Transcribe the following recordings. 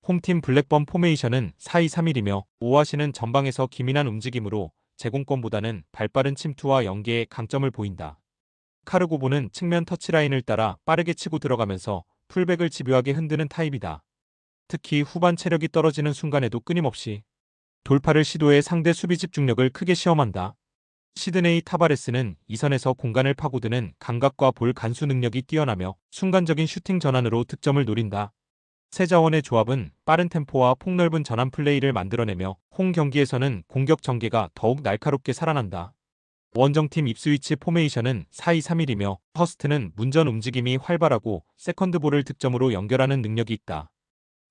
홈팀 블랙번 포메이션은 4-2-3-1이며 오아시는 전방에서 기민한 움직임으로 제공권보다는 발빠른 침투와 연계에 강점을 보인다. 카르고보는 측면 터치라인을 따라 빠르게 치고 들어가면서 풀백을 집요하게 흔드는 타입이다. 특히 후반 체력이 떨어지는 순간에도 끊임없이 돌파를 시도해 상대 수비 집중력을 크게 시험한다. 시드네이 타바레스는 이선에서 공간을 파고드는 감각과 볼 간수 능력이 뛰어나며 순간적인 슈팅 전환으로 득점을 노린다. 세 자원의 조합은 빠른 템포와 폭넓은 전환 플레이를 만들어내며 홈 경기에서는 공격 전개가 더욱 날카롭게 살아난다. 원정팀 입스위치 포메이션은 4-2-3-1이며 허스트는 문전 움직임이 활발하고 세컨드볼을 득점으로 연결하는 능력이 있다.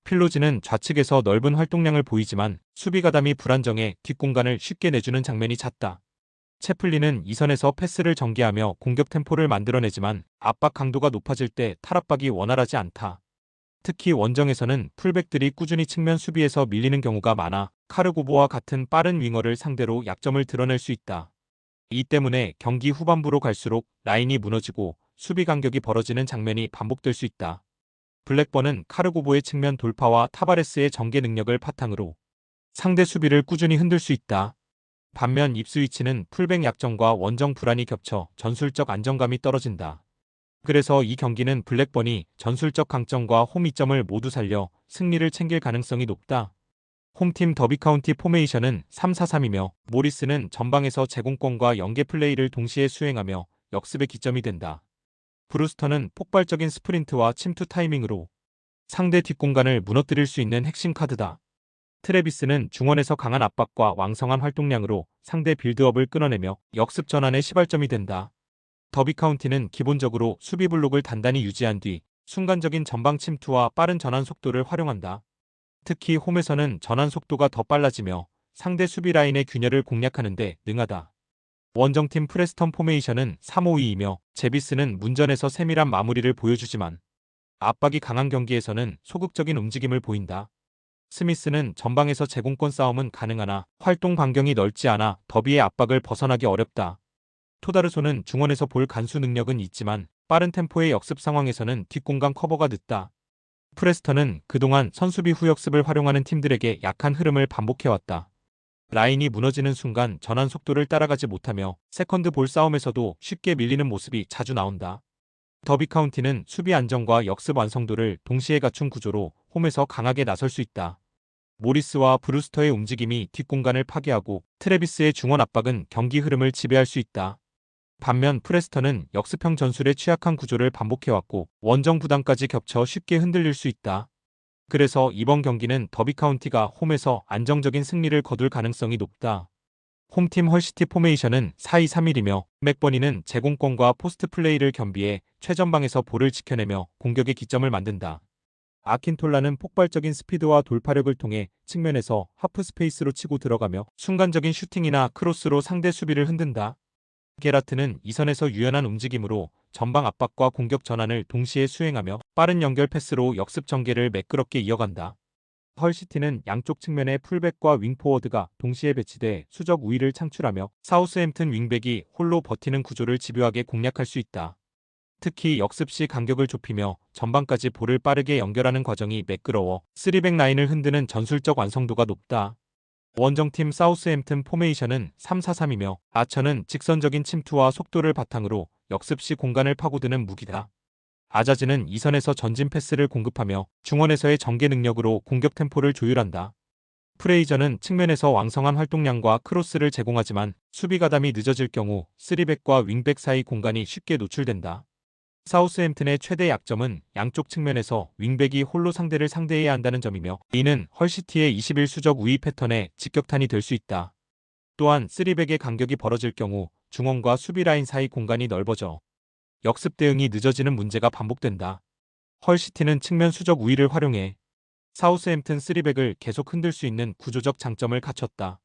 필로지는 좌측에서 넓은 활동량을 보이지만 수비 가담이 불안정해 뒷공간을 쉽게 내주는 장면이 잦다. 채플린은 이선에서 패스를 전개하며 공격 템포를 만들어내지만 압박 강도가 높아질 때 탈압박이 원활하지 않다. 특히 원정에서는 풀백들이 꾸준히 측면 수비에서 밀리는 경우가 많아 카르고보와 같은 빠른 윙어를 상대로 약점을 드러낼 수 있다. 이 때문에 경기 후반부로 갈수록 라인이 무너지고 수비 간격이 벌어지는 장면이 반복될 수 있다. 블랙번은 카르고보의 측면 돌파와 타바레스의 전개 능력을 바탕으로 상대 수비를 꾸준히 흔들 수 있다. 반면 입스위치는 풀백 약점과 원정 불안이 겹쳐 전술적 안정감이 떨어진다. 그래서 이 경기는 블랙번이 전술적 강점과 홈 이점을 모두 살려 승리를 챙길 가능성이 높다. 홈팀 더비카운티 포메이션은 3-4-3이며 모리스는 전방에서 제공권과 연계 플레이를 동시에 수행하며 역습의 기점이 된다. 브루스터는 폭발적인 스프린트와 침투 타이밍으로 상대 뒷공간을 무너뜨릴 수 있는 핵심 카드다. 트래비스는 중원에서 강한 압박과 왕성한 활동량으로 상대 빌드업을 끊어내며 역습 전환의 시발점이 된다. 더비카운티는 기본적으로 수비 블록을 단단히 유지한 뒤 순간적인 전방 침투와 빠른 전환 속도를 활용한다. 특히 홈에서는 전환 속도가 더 빨라지며 상대 수비 라인의 균열을 공략하는 데 능하다. 원정팀 프레스턴 포메이션은 3-5-2이며 제비스는 문전에서 세밀한 마무리를 보여주지만 압박이 강한 경기에서는 소극적인 움직임을 보인다. 스미스는 전방에서 제공권 싸움은 가능하나 활동 반경이 넓지 않아 더비의 압박을 벗어나기 어렵다. 토다르소는 중원에서 볼 간수 능력은 있지만 빠른 템포의 역습 상황에서는 뒷공간 커버가 늦다. 프레스턴은 그동안 선수비 후역습을 활용하는 팀들에게 약한 흐름을 반복해왔다. 라인이 무너지는 순간 전환 속도를 따라가지 못하며 세컨드 볼 싸움에서도 쉽게 밀리는 모습이 자주 나온다. 더비카운티는 수비 안정과 역습 완성도를 동시에 갖춘 구조로 홈에서 강하게 나설 수 있다. 모리스와 브루스터의 움직임이 뒷공간을 파괴하고 트래비스의 중원 압박은 경기 흐름을 지배할 수 있다. 반면 프레스턴은 역습형 전술에 취약한 구조를 반복해왔고 원정 부담까지 겹쳐 쉽게 흔들릴 수 있다. 그래서 이번 경기는 더비카운티가 홈에서 안정적인 승리를 거둘 가능성이 높다. 홈팀 헐시티 포메이션은 4-2-3-1이며 맥버니는 제공권과 포스트 플레이를 겸비해 최전방에서 볼을 지켜내며 공격의 기점을 만든다. 아킨톨라는 폭발적인 스피드와 돌파력을 통해 측면에서 하프 스페이스로 치고 들어가며 순간적인 슈팅이나 크로스로 상대 수비를 흔든다. 게라트는 이선에서 유연한 움직임으로 전방 압박과 공격 전환을 동시에 수행하며 빠른 연결 패스로 역습 전개를 매끄럽게 이어간다. 헐시티는 양쪽 측면의 풀백과 윙포워드가 동시에 배치돼 수적 우위를 창출하며 사우스햄튼 윙백이 홀로 버티는 구조를 집요하게 공략할 수 있다. 특히 역습 시 간격을 좁히며 전방까지 볼을 빠르게 연결하는 과정이 매끄러워 3백 라인을 흔드는 전술적 완성도가 높다. 원정팀 사우스햄튼 포메이션은 3-4-3이며 아처는 직선적인 침투와 속도를 바탕으로 역습 시 공간을 파고드는 무기다. 아자즈는 이선에서 전진 패스를 공급하며 중원에서의 전개 능력으로 공격 템포를 조율한다. 프레이저는 측면에서 왕성한 활동량과 크로스를 제공하지만 수비 가담이 늦어질 경우 3백과 윙백 사이 공간이 쉽게 노출된다. 사우스햄튼의 최대 약점은 양쪽 측면에서 윙백이 홀로 상대를 상대해야 한다는 점이며 이는 헐시티의 21수적 우위 패턴에 직격탄이 될 수 있다. 또한 3백의 간격이 벌어질 경우 중원과 수비 라인 사이 공간이 넓어져 역습 대응이 늦어지는 문제가 반복된다. 헐시티는 측면 수적 우위를 활용해 사우스햄튼 3백을 계속 흔들 수 있는 구조적 장점을 갖췄다.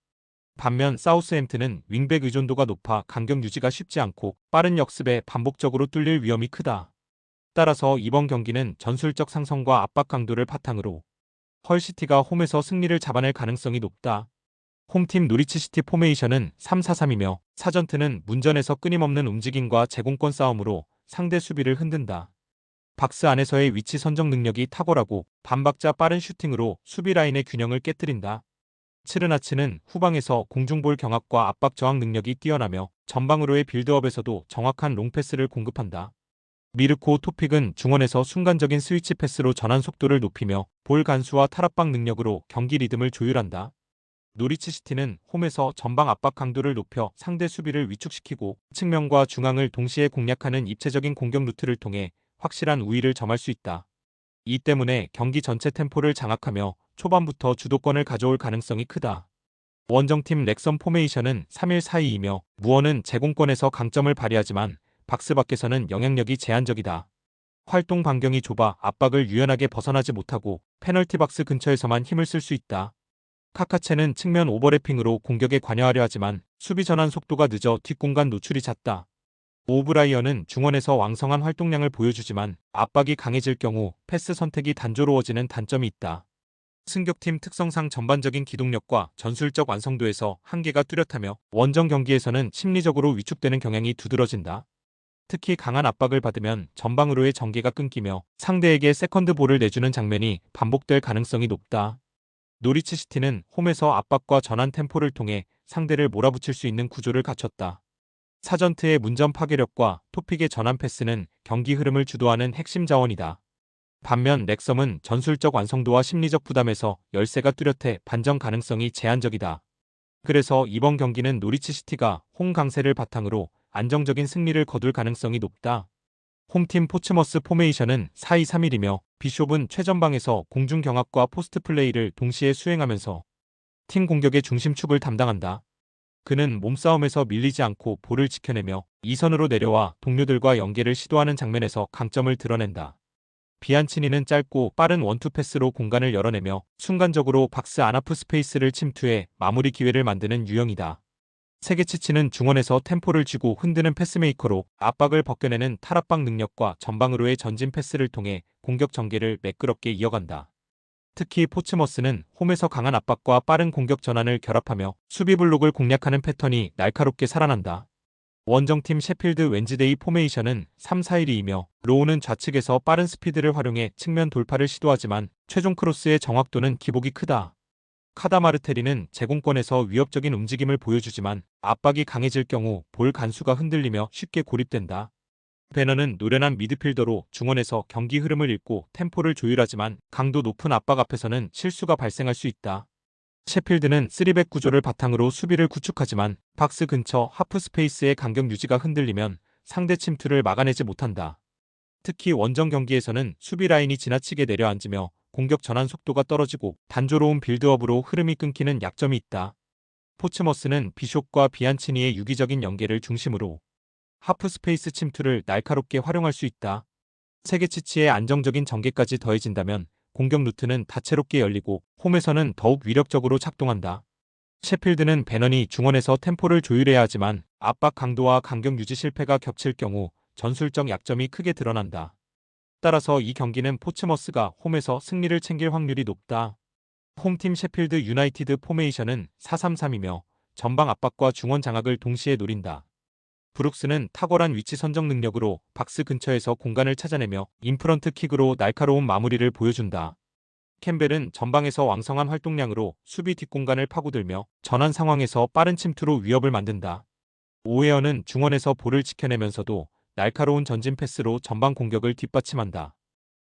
반면 사우스햄튼은 윙백 의존도가 높아 간격 유지가 쉽지 않고 빠른 역습에 반복적으로 뚫릴 위험이 크다. 따라서 이번 경기는 전술적 상성과 압박 강도를 바탕으로 헐시티가 홈에서 승리를 잡아낼 가능성이 높다. 홈팀 노리치시티 포메이션은 3-4-3이며 사전트는 문전에서 끊임없는 움직임과 제공권 싸움으로 상대 수비를 흔든다. 박스 안에서의 위치 선정 능력이 탁월하고 반박자 빠른 슈팅으로 수비 라인의 균형을 깨뜨린다. 츠르나츠는 후방에서 공중볼 경합과 압박 저항 능력이 뛰어나며 전방으로의 빌드업에서도 정확한 롱패스를 공급한다. 미르코 토픽은 중원에서 순간적인 스위치 패스로 전환 속도를 높이며 볼 간수와 탈압박 능력으로 경기 리듬을 조율한다. 노리치 시티는 홈에서 전방 압박 강도를 높여 상대 수비를 위축시키고 측면과 중앙을 동시에 공략하는 입체적인 공격 루트를 통해 확실한 우위를 점할 수 있다. 이 때문에 경기 전체 템포를 장악하며 초반부터 주도권을 가져올 가능성이 크다. 원정팀 렉선 포메이션은 3-1-4-2이며 무어는 제공권에서 강점을 발휘하지만 박스 밖에서는 영향력이 제한적이다. 활동 반경이 좁아 압박을 유연하게 벗어나지 못하고 페널티 박스 근처에서만 힘을 쓸 수 있다. 카카체는 측면 오버래핑으로 공격에 관여하려 하지만 수비 전환 속도가 늦어 뒷공간 노출이 잦다. 오브라이언은 중원에서 왕성한 활동량을 보여주지만 압박이 강해질 경우 패스 선택이 단조로워지는 단점이 있다. 승격팀 특성상 전반적인 기동력과 전술적 완성도에서 한계가 뚜렷하며 원정 경기에서는 심리적으로 위축되는 경향이 두드러진다. 특히 강한 압박을 받으면 전방으로의 전개가 끊기며 상대에게 세컨드 볼을 내주는 장면이 반복될 가능성이 높다. 노리치 시티는 홈에서 압박과 전환 템포를 통해 상대를 몰아붙일 수 있는 구조를 갖췄다. 사전트의 문전 파괴력과 토픽의 전환 패스는 경기 흐름을 주도하는 핵심 자원이다. 반면 렉섬은 전술적 완성도와 심리적 부담에서 열세가 뚜렷해 반전 가능성이 제한적이다. 그래서 이번 경기는 노리치 시티가 홈 강세를 바탕으로 안정적인 승리를 거둘 가능성이 높다. 홈팀 포츠머스 포메이션은 4-2-3-1이며 비숍은 최전방에서 공중 경합과 포스트 플레이를 동시에 수행하면서 팀 공격의 중심축을 담당한다. 그는 몸싸움에서 밀리지 않고 볼을 지켜내며 2선으로 내려와 동료들과 연계를 시도하는 장면에서 강점을 드러낸다. 비안치니는 짧고 빠른 원투 패스로 공간을 열어내며 순간적으로 박스 안하프 스페이스를 침투해 마무리 기회를 만드는 유형이다. 세게치치는 중원에서 템포를 쥐고 흔드는 패스메이커로 압박을 벗겨내는 탈압박 능력과 전방으로의 전진 패스를 통해 공격 전개를 매끄럽게 이어간다. 특히 포츠머스는 홈에서 강한 압박과 빠른 공격 전환을 결합하며 수비 블록을 공략하는 패턴이 날카롭게 살아난다. 원정팀 셰필드 웬즈데이 포메이션은 3-4-1-2이며 로우는 좌측에서 빠른 스피드를 활용해 측면 돌파를 시도하지만 최종 크로스의 정확도는 기복이 크다. 카다마르테리는 제공권에서 위협적인 움직임을 보여주지만 압박이 강해질 경우 볼 간수가 흔들리며 쉽게 고립된다. 베너는 노련한 미드필더로 중원에서 경기 흐름을 읽고 템포를 조율하지만 강도 높은 압박 앞에서는 실수가 발생할 수 있다. 셰필드는 3백 구조를 바탕으로 수비를 구축하지만 박스 근처 하프 스페이스의 간격 유지가 흔들리면 상대 침투를 막아내지 못한다. 특히 원정 경기에서는 수비 라인이 지나치게 내려앉으며 공격 전환 속도가 떨어지고 단조로운 빌드업으로 흐름이 끊기는 약점이 있다. 포츠머스는 비숍과 비안치니의 유기적인 연계를 중심으로 하프 스페이스 침투를 날카롭게 활용할 수 있다. 세게치치의 안정적인 전개까지 더해진다면 공격 루트는 다채롭게 열리고 홈에서는 더욱 위력적으로 작동한다. 셰필드는 베넌이 중원에서 템포를 조율해야 하지만 압박 강도와 간격 유지 실패가 겹칠 경우 전술적 약점이 크게 드러난다. 따라서 이 경기는 포츠머스가 홈에서 승리를 챙길 확률이 높다. 홈팀 셰필드 유나이티드 포메이션은 4-3-3이며 전방 압박과 중원 장악을 동시에 노린다. 브룩스는 탁월한 위치 선정 능력으로 박스 근처에서 공간을 찾아내며 인프런트 킥으로 날카로운 마무리를 보여준다. 캠벨은 전방에서 왕성한 활동량으로 수비 뒷공간을 파고들며 전환 상황에서 빠른 침투로 위협을 만든다. 오웨어는 중원에서 볼을 지켜내면서도 날카로운 전진 패스로 전방 공격을 뒷받침한다.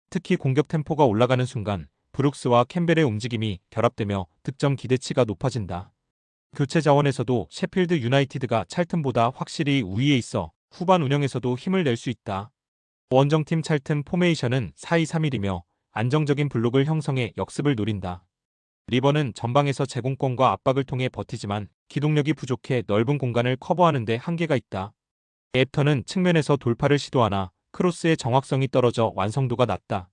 특히 공격 템포가 올라가는 순간 브룩스와 캠벨의 움직임이 결합되며 득점 기대치가 높아진다. 교체 자원에서도 셰필드 유나이티드가 찰튼보다 확실히 우위에 있어 후반 운영에서도 힘을 낼 수 있다. 원정팀 찰튼 포메이션은 4-2-3-1이며 안정적인 블록을 형성해 역습을 노린다. 리버는 전방에서 제공권과 압박을 통해 버티지만 기동력이 부족해 넓은 공간을 커버하는 데 한계가 있다. 앱턴은 측면에서 돌파를 시도하나 크로스의 정확성이 떨어져 완성도가 낮다.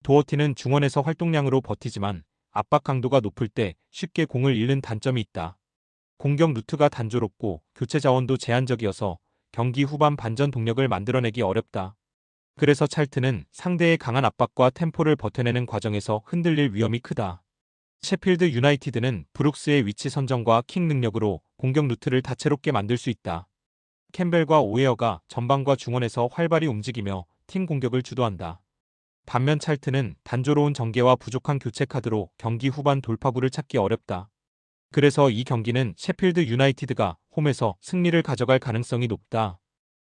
도어티는 중원에서 활동량으로 버티지만 압박 강도가 높을 때 쉽게 공을 잃는 단점이 있다. 공격 루트가 단조롭고 교체 자원도 제한적이어서 경기 후반 반전 동력을 만들어내기 어렵다. 그래서 찰트는 상대의 강한 압박과 템포를 버텨내는 과정에서 흔들릴 위험이 크다. 셰필드 유나이티드는 브룩스의 위치 선정과 킥 능력으로 공격 루트를 다채롭게 만들 수 있다. 캠벨과 오웨어가 전방과 중원에서 활발히 움직이며 팀 공격을 주도한다. 반면 찰트는 단조로운 전개와 부족한 교체 카드로 경기 후반 돌파구를 찾기 어렵다. 그래서 이 경기는 셰필드 유나이티드가 홈에서 승리를 가져갈 가능성이 높다.